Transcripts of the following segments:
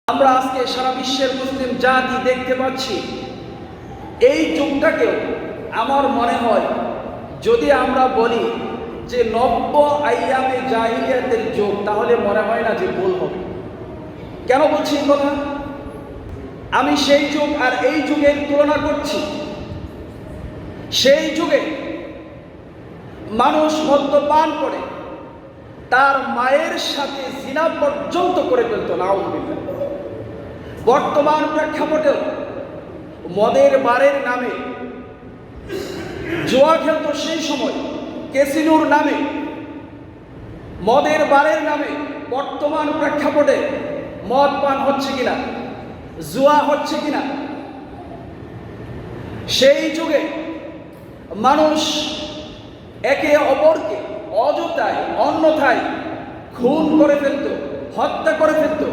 আমরা আজকে সারা বিশ্বের মুসলিম জাতি দেখতে পাচ্ছি। এই যুগটাকেও আমার মনে হয় যদি আমরা বলি যে নব্য আইয়ামে জাহিলিয়াতের যুগ, তাহলে মনে হয় না যে ভুল হবে। কেন বলছি কথা? আমি সেই যুগ আর এই যুগের তুলনা করছি। সেই যুগে মানুষ মদ্যপান করে তার মায়ের সাথে জিনা পর্যন্ত করে ফেলত, নাউযুবিল্লাহ। বর্তমান প্রেক্ষাপটেও মদের বারের নামে জুয়া খেলত, সেই সময় ক্যাসিনোর নামে, মদের বারের নামে বর্তমান প্রেক্ষাপটে মদ পান হচ্ছে কিনা, জুয়া হচ্ছে কিনা। সেই যুগে মানুষ একে অপরকে অযথায় অন্যথায় খুন করে ফেলত, হত্যা করে ফেলত।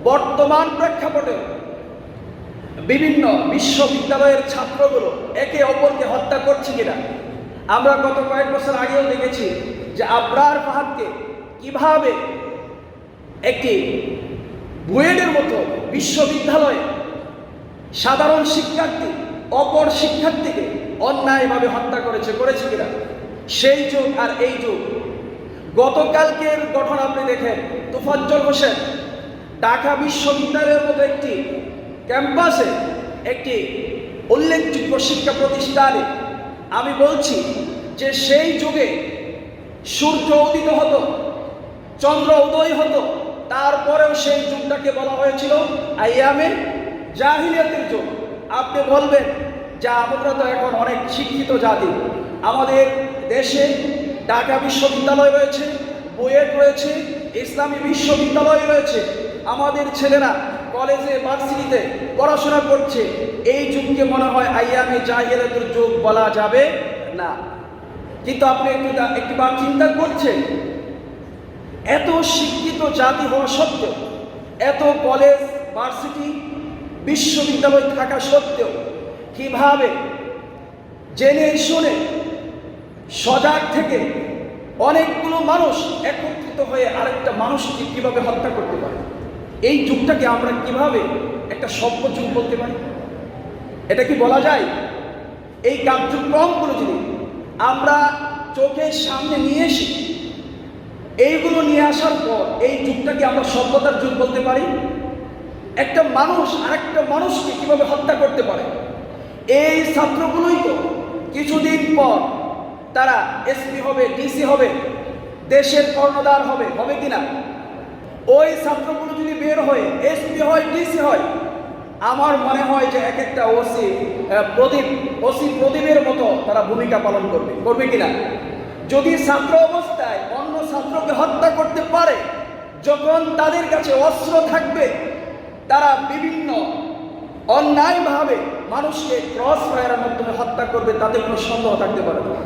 বর্তমান প্রেক্ষাপটে বিভিন্ন বিশ্ববিদ্যালয়ের ছাত্রগুলো একে অপরকে হত্যা করছে কিনা। আমরা গত কয়েক বছর আগেও দেখেছি যে আবরার ফাহাদকে কিভাবে একটি বুয়েটের মতো বিশ্ববিদ্যালয়ে সাধারণ শিক্ষার্থী অপর শিক্ষার্থীকে অন্যায়ভাবে হত্যা করেছে কিনা। সেই যুগ আর এই যুগ। গতকালকের ঘটনা আপনি দেখেন, তোফাজ্জল হোসেন ঢাকা বিশ্ববিদ্যালয়ের মতো একটি ক্যাম্পাসে, একটি উল্লেখযোগ্য শিক্ষা প্রতিষ্ঠানে, আমি বলছি যে সেই যুগে সূর্য উদিত হতো, চন্দ্র উদয় হতো, তারপরেও সেই যুগটাকে বলা হয়েছিল আইয়ামে জাহিলিয়াতের যুগ। আপনি বলবেন যে আমরা তো এখন অনেক শিক্ষিত জাতি, আমাদের দেশে ঢাকা বিশ্ববিদ্যালয় রয়েছে, বুয়েট রয়েছে, ইসলামী বিশ্ববিদ্যালয় রয়েছে, আমাদের ছেলেরা কলেজে ভার্সিটিতে পড়াশোনা করছে। এই যুগকে মনে হয় আইয়ামে জাহিলিয়াতের যুগ বলা যাবে না। কিন্তু আপনি একটিবার চিন্তা করছেন, এত শিক্ষিত জাতি হওয়া সত্ত্বেও, এত কলেজ ভার্সিটি বিশ্ববিদ্যালয় থাকা সত্ত্বেও কিভাবে জেনে শুনে সজাগ থেকে অনেকগুলো মানুষ একত্রিত হয়ে আরেকটা মানুষকে কিভাবে হত্যা করতে পারে। এই যুগটাকে আমরা কিভাবে একটা সভ্য যুগ বলতে পারি? এটা কি বলা যায়? এই কার্যক্রমগুলো যদি আমরা চোখের সামনে নিয়ে এসি, এইগুলো নিয়ে আসার পর এই যুগটাকে আমরা সভ্যতার যুগ বলতে পারি? একটা মানুষ আরেকটা মানুষকে কিভাবে হত্যা করতে পারে? এই ছাত্রগুলোই তো কিছুদিন পর তারা এসপি হবে, ডিসি হবে, দেশের কর্ণধার হবে কিনা? ওই ছাত্রগুলো যদি বের হয়ে এসপি হয়, ডিসি হয়, আমার মনে হয় যে এক একটা ওসি প্রদীপের মতো তারা ভূমিকা পালন করবে কিনা। যদি ছাত্র অবস্থায় অন্য ছাত্রকে হত্যা করতে পারে, যখন তাদের কাছে অস্ত্র থাকবে, তারা বিভিন্ন অন্যায়ভাবে মানুষকে ক্রস ফায়ারের মাধ্যমে হত্যা করবে, তাতে কোনো সন্দেহ থাকতে পারে না।